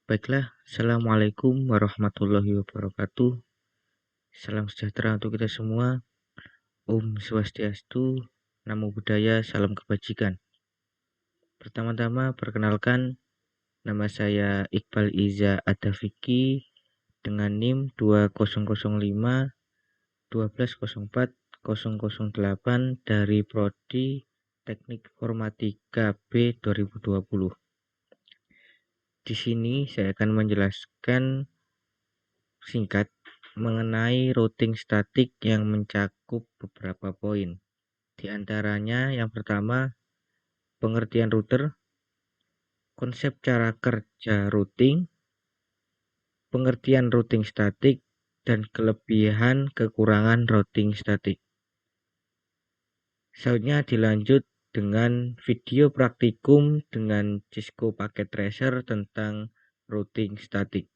Baiklah, Assalamualaikum warahmatullahi wabarakatuh. Salam sejahtera untuk kita semua. Om Swastiastu, Namo Buddhaya, salam kebajikan. Pertama-tama, perkenalkan, nama saya Iqbal Iza Adafiki dengan NIM 2005 1204 008 dari Prodi Teknik Informatika B 2020. Di sini saya akan menjelaskan singkat mengenai routing statik yang mencakup beberapa poin. Di antaranya yang pertama, pengertian router, konsep cara kerja routing, pengertian routing statik, dan kelebihan kekurangan routing statik. Selanjutnya dilanjut dengan video praktikum dengan Cisco Packet Tracer tentang routing statik.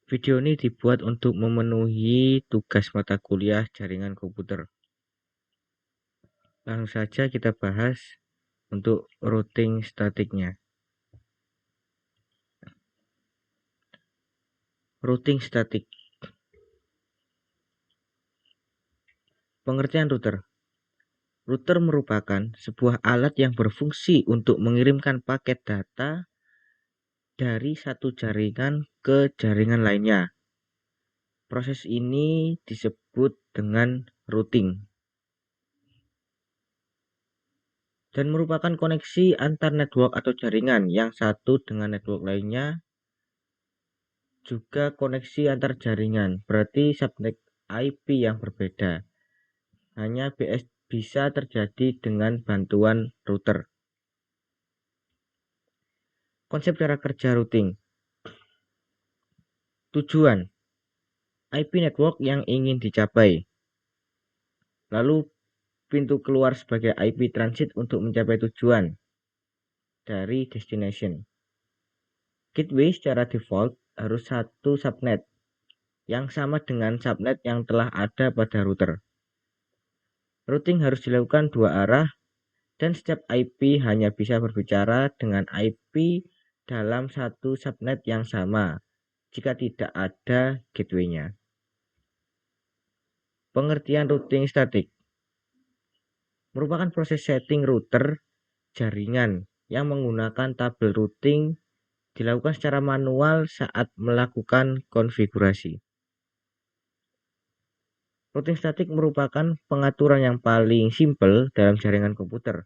Video ini dibuat untuk memenuhi tugas mata kuliah jaringan komputer. Langsung saja kita bahas untuk routing statiknya. Routing statik. Pengertian router. Router merupakan sebuah alat yang berfungsi untuk mengirimkan paket data dari satu jaringan ke jaringan lainnya. Proses ini disebut dengan routing dan merupakan koneksi antar network atau jaringan yang satu dengan network lainnya, juga koneksi antar jaringan, berarti subnet IP yang berbeda. Hanya bisa terjadi dengan bantuan router. Konsep cara kerja routing. Tujuan IP network yang ingin dicapai. Lalu pintu keluar sebagai IP transit untuk mencapai tujuan dari destination. Gateway secara default harus satu subnet yang sama dengan subnet yang telah ada pada router. Routing harus dilakukan dua arah dan setiap IP hanya bisa berbicara dengan IP dalam satu subnet yang sama jika tidak ada gateway-nya. Pengertian routing statik merupakan proses setting router jaringan yang menggunakan tabel routing dilakukan secara manual saat melakukan konfigurasi. Routing statik merupakan pengaturan yang paling simpel dalam jaringan komputer.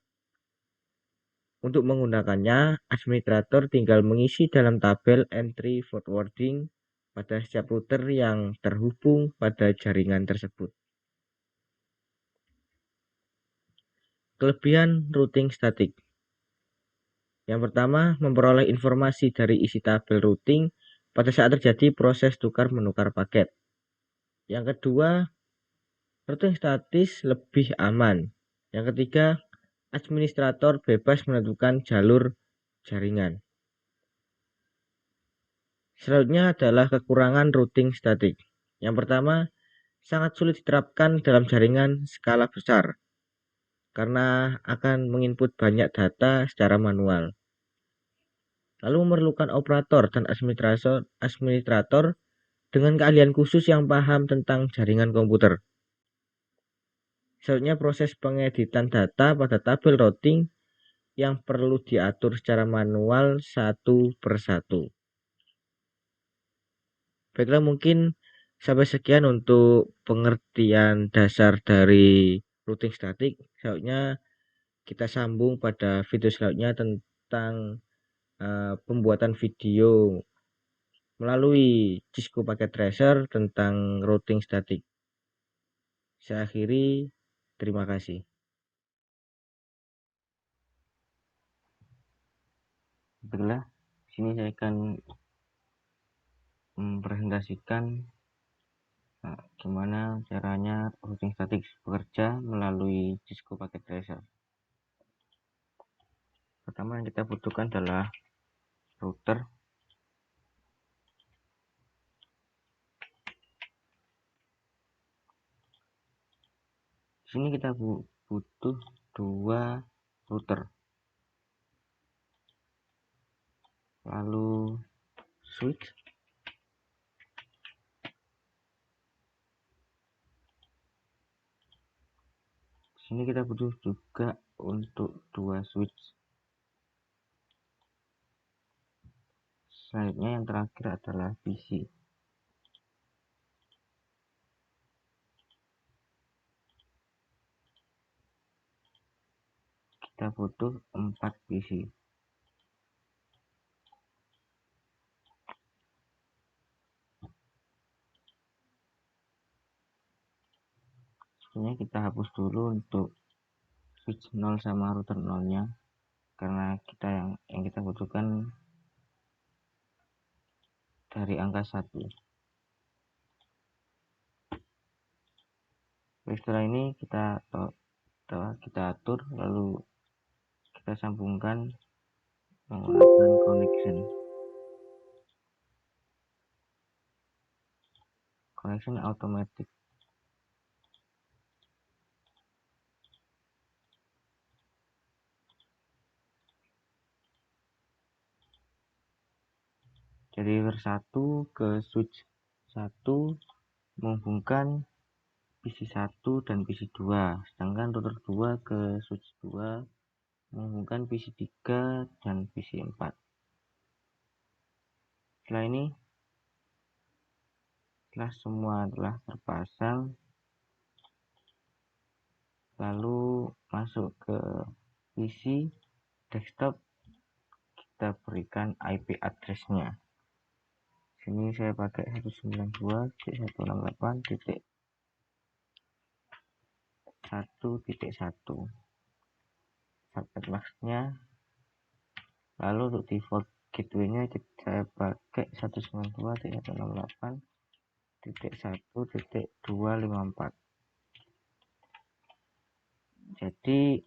Untuk menggunakannya, administrator tinggal mengisi dalam tabel entry forwarding pada setiap router yang terhubung pada jaringan tersebut. Kelebihan routing statik. Yang pertama, memperoleh informasi dari isi tabel routing pada saat terjadi proses tukar-menukar paket. Yang kedua, routing statis lebih aman. Yang ketiga, administrator bebas menentukan jalur jaringan. Selanjutnya adalah kekurangan routing statik. Yang pertama, sangat sulit diterapkan dalam jaringan skala besar karena akan menginput banyak data secara manual. Lalu memerlukan operator dan administrator dengan keahlian khusus yang paham tentang jaringan komputer. Selanjutnya proses pengeditan data pada tabel routing yang perlu diatur secara manual satu persatu. Baiklah, mungkin sampai sekian untuk pengertian dasar dari routing statik. Selanjutnya kita sambung pada video selanjutnya tentang pembuatan video melalui Cisco Packet Tracer tentang routing statik. Saya akhiri, terima kasih. Baiklah, sini saya akan mempresentasikan gimana caranya routing statik bekerja melalui Cisco Packet Tracer. Pertama yang kita butuhkan adalah router. Di sini kita butuh dua router. Lalu Sini kita butuh juga untuk 2 switch. Selanjutnya yang terakhir adalah PC. Kita butuh 4 PC. Sebenarnya kita hapus dulu untuk switch 0 sama router 0 nya, karena yang kita butuhkan dari angka 1. Setelah ini kita atur, lalu kita sambungkan menggunakan connection automatic. Jadi layer 1 ke switch 1 menghubungkan PC 1 dan PC 2, sedangkan router 2 ke switch 2 menghubungkan PC 3 dan PC 4. Setelah semua telah terpasang, lalu masuk ke PC desktop, kita berikan IP address-nya. Sini saya pakai 192.168.1.1 subnet mask-nya. Lalu untuk default gateway-nya saya pakai 192.168.1.254. Jadi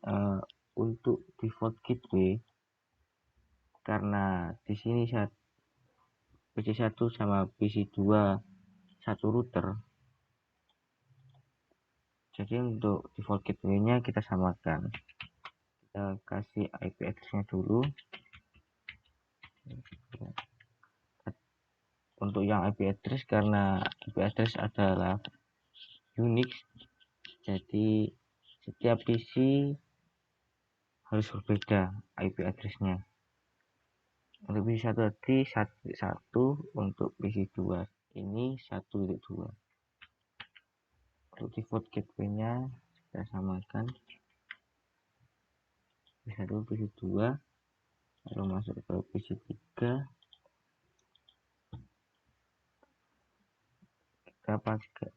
untuk default gateway, karena di sini PC 1 sama PC 2 satu router, jadi untuk default gateway-nya kita samakan. Kita kasih IP address-nya dulu. Untuk yang IP address, karena IP address adalah Unix, jadi setiap PC harus berbeda IP address-nya. Untuk PC 1 tadi 1, untuk PC 2 ini 1.2. Untuk default gateway-nya kita samakan PC 1 PC 2, lalu masuk ke PC 3, kita pakai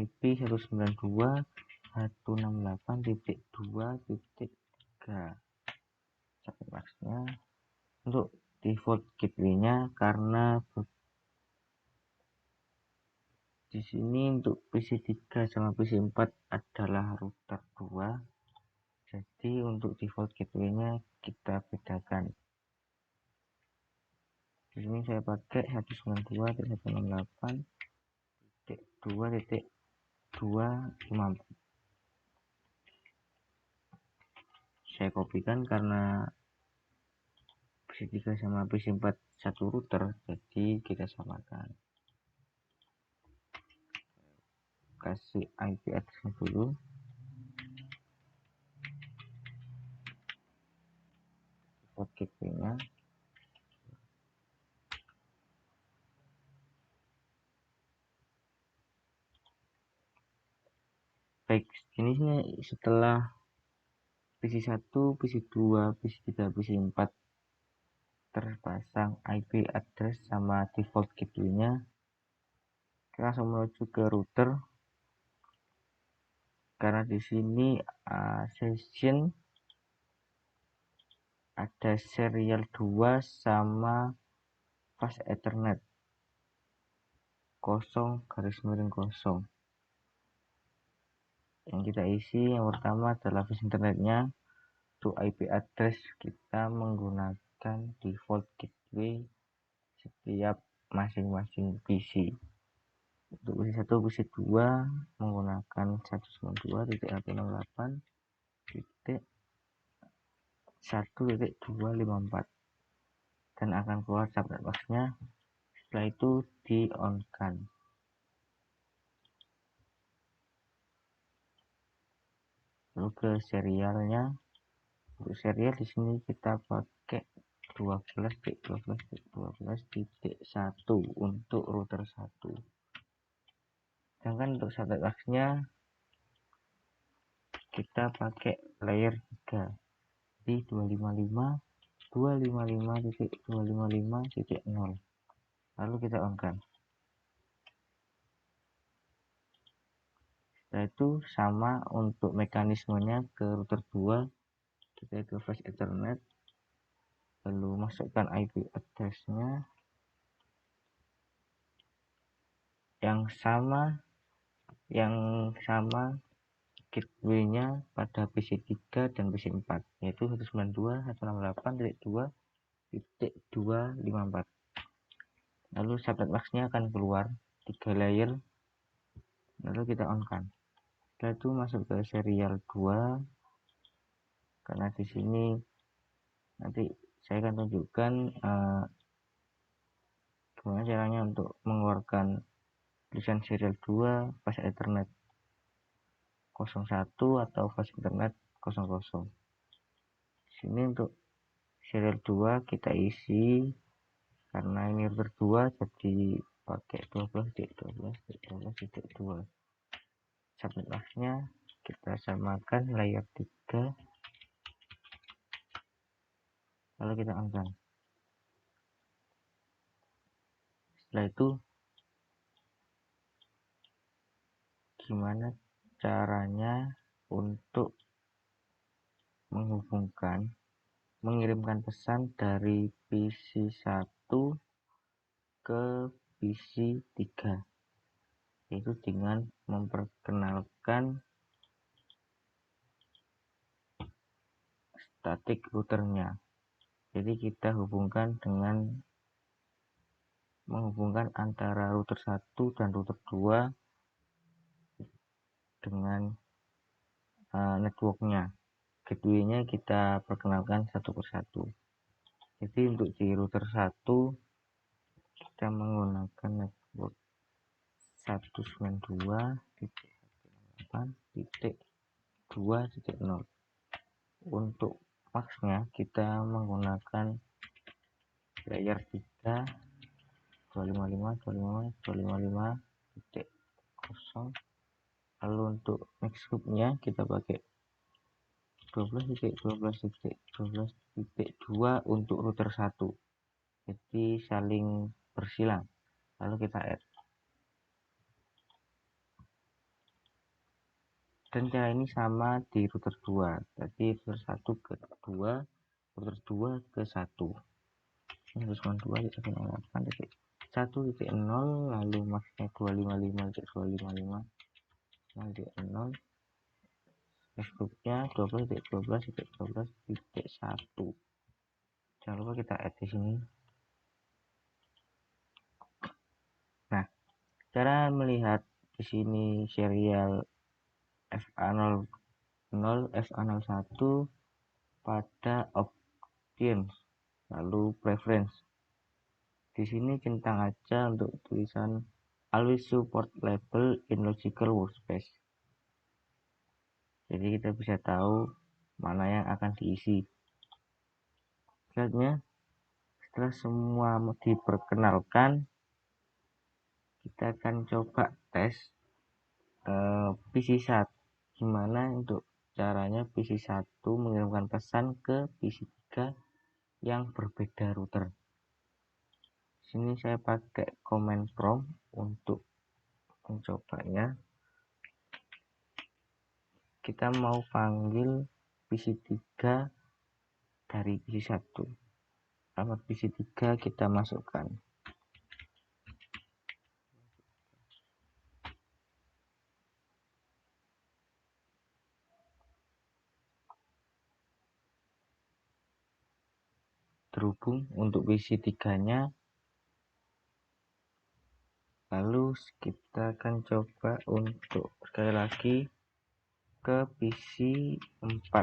IP 192.168.2.3 subnet mask-nya. Untuk default gateway-nya, karena di sini untuk PC 3 sama PC 4 adalah router 2, jadi untuk default gateway-nya kita bedakan. Di sini saya pakai 192.168.2.254. Saya kopikan karena PC 3 sama PC 4 satu router, jadi kita samakan. Kasih IP address dulu. Default gateway-nya. Baik, jenisnya setelah PC 1, PC 2, PC 3, PC 4 terpasang IP address sama default gateway-nya, kita langsung menuju ke router. Karena di sini session ada serial 2 sama fast ethernet 0/0. Yang kita isi yang pertama adalah fast internetnya. Untuk IP address kita menggunakan default gateway setiap masing-masing PC. Untuk PC 1, PC 2 menggunakan 192.168.1.254 dan akan keluar subnet mask-nya. Setelah itu di on kan. Lalu ke serialnya, untuk serial di sini kita pakai 12.12.12.1 untuk router 1. Sedangkan untuk subnet max-nya kita pakai layer 3 di 255.255.255.0. Lalu kita on kan. Setelah itu sama untuk mekanismenya ke router 2, kita ke flash ethernet, lalu masukkan IP address-nya yang sama gateway-nya pada PC3 dan PC4, yaitu 192.168.2.254. Lalu subnet max-nya akan keluar 3 layer, lalu kita on kan. Setelah itu masuk ke serial 2, karena di sini nanti saya akan tunjukkan gimana caranya untuk mengeluarkan tulisan serial 2 flash ethernet 01 atau flash ethernet 00. Di sini untuk serial 2 kita isi, karena ini router 2 jadi pakai 12.12.12.2. Subnet max-nya kita samakan layer 3, lalu kita on kan. Setelah itu gimana caranya untuk mengirimkan pesan dari PC1 ke PC3, yaitu dengan memperkenalkan static routernya. Jadi kita menghubungkan antara router 1 dan router 2 dengan networknya. Gateway-nya kita perkenalkan satu persatu. Jadi untuk di router 1 kita menggunakan network 192.168.2.0. Untuk max-nya kita menggunakan layer 3 255.255.255.0. Lalu untuk mix hub-nya kita pakai 12.12.12.2 untuk router 1. Jadi saling bersilang. Lalu kita add. Dan cara ini sama di router 2. Jadi router 1 ke 2, router 2 ke 1. 192.168.1.0, lalu max-nya 255.255.0. Facebooknya 12.12.12.1. Jangan lupa kita add di sini. Nah, cara melihat di sini serial FA00, FA01 pada options, lalu preference. Di sini centang aja untuk tulisan always support label in logical workspace. Jadi kita bisa tahu mana yang akan diisi. Selanjutnya, setelah semua diperkenalkan, kita akan coba tes PC1. Gimana untuk caranya PC1 mengirimkan pesan ke PC3 yang berbeda router. Sini saya pakai command prompt untuk mencobanya. Kita mau panggil PC3 dari PC1. Alamat PC3 kita masukkan. Terhubung untuk PC3-nya. Lalu kita akan coba untuk sekali lagi ke PC4.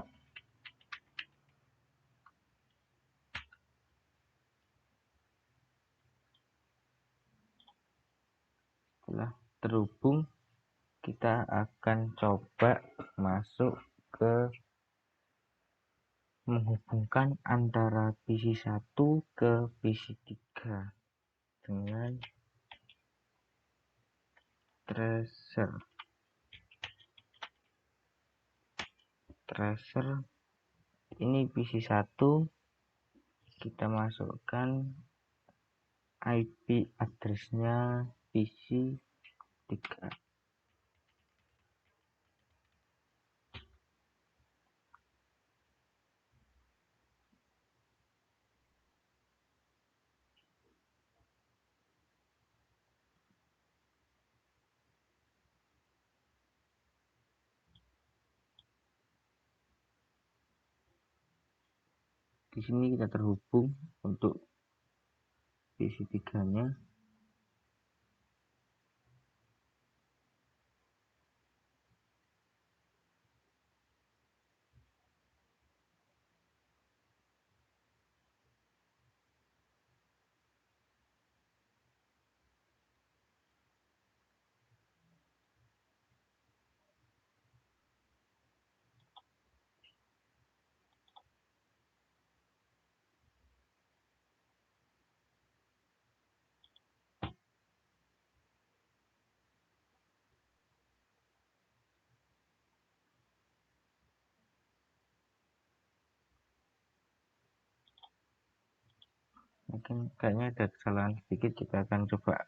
Setelah terhubung, kita akan coba masuk ke menghubungkan antara PC1 ke PC3 dengan tracer. Ini PC1, kita masukkan IP address-nya PC3. Di sini kita terhubung untuk PC3-nya. Mungkin kayaknya ada kesalahan sedikit, kita akan coba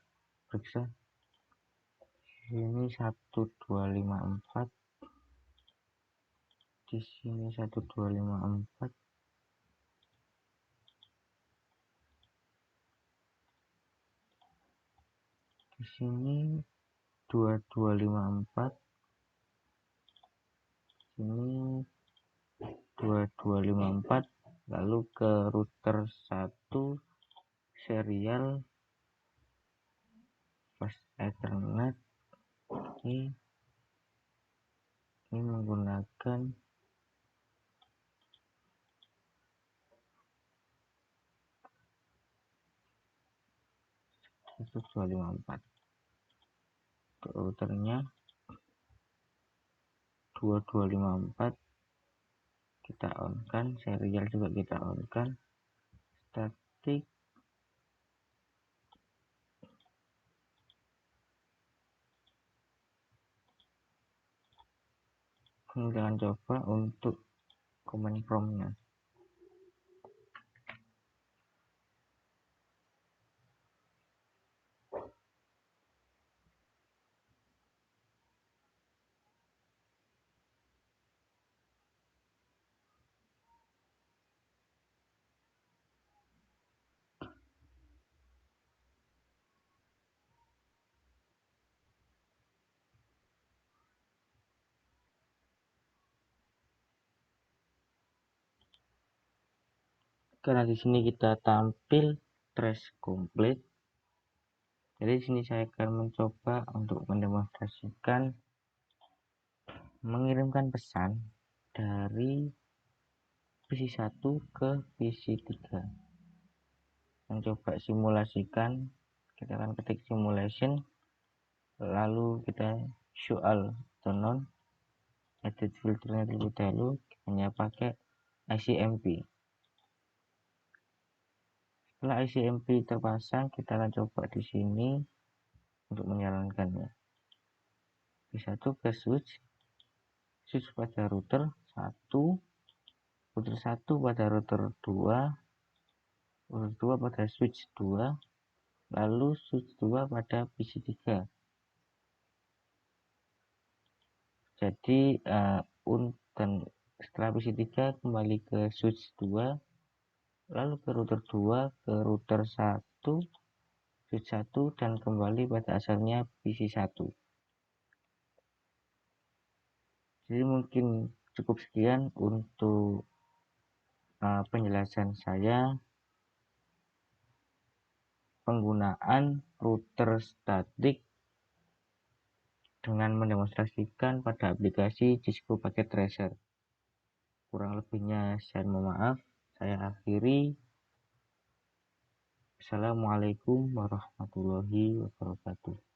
periksa. Ini 1254, di sini 1254, di sini 2254, sini 2254, lalu ke router 1 serial flash Ethernet. Ini menggunakan 1254. Untuk routernya 2254 kita on kan, serial juga kita on kan, static. Kemudian coba untuk command prompt-nya. Karena di sini kita tampil trace complete, jadi di sini saya akan mencoba untuk mendemonstrasikan mengirimkan pesan dari PC1 ke PC3. Mencoba simulasikan, kita akan ketik simulation, lalu kita show all atau non, edit filternya terlebih dahulu, hanya pakai ICMP. Setelah ICMP terpasang, kita akan coba di sini untuk menjalankannya. P1 ke switch pada router 1, router 1 pada router 2, router 2 pada switch 2, lalu switch 2 pada PC3. Jadi dan setelah PC3 kembali ke switch 2, lalu ke router 2, ke router 1, switch 1, dan kembali pada asalnya PC1. Jadi mungkin cukup sekian untuk penjelasan saya penggunaan router statik dengan mendemonstrasikan pada aplikasi Cisco Packet Tracer. Kurang lebihnya saya mohon maaf. Saya akhiri. Assalamualaikum warahmatullahi wabarakatuh.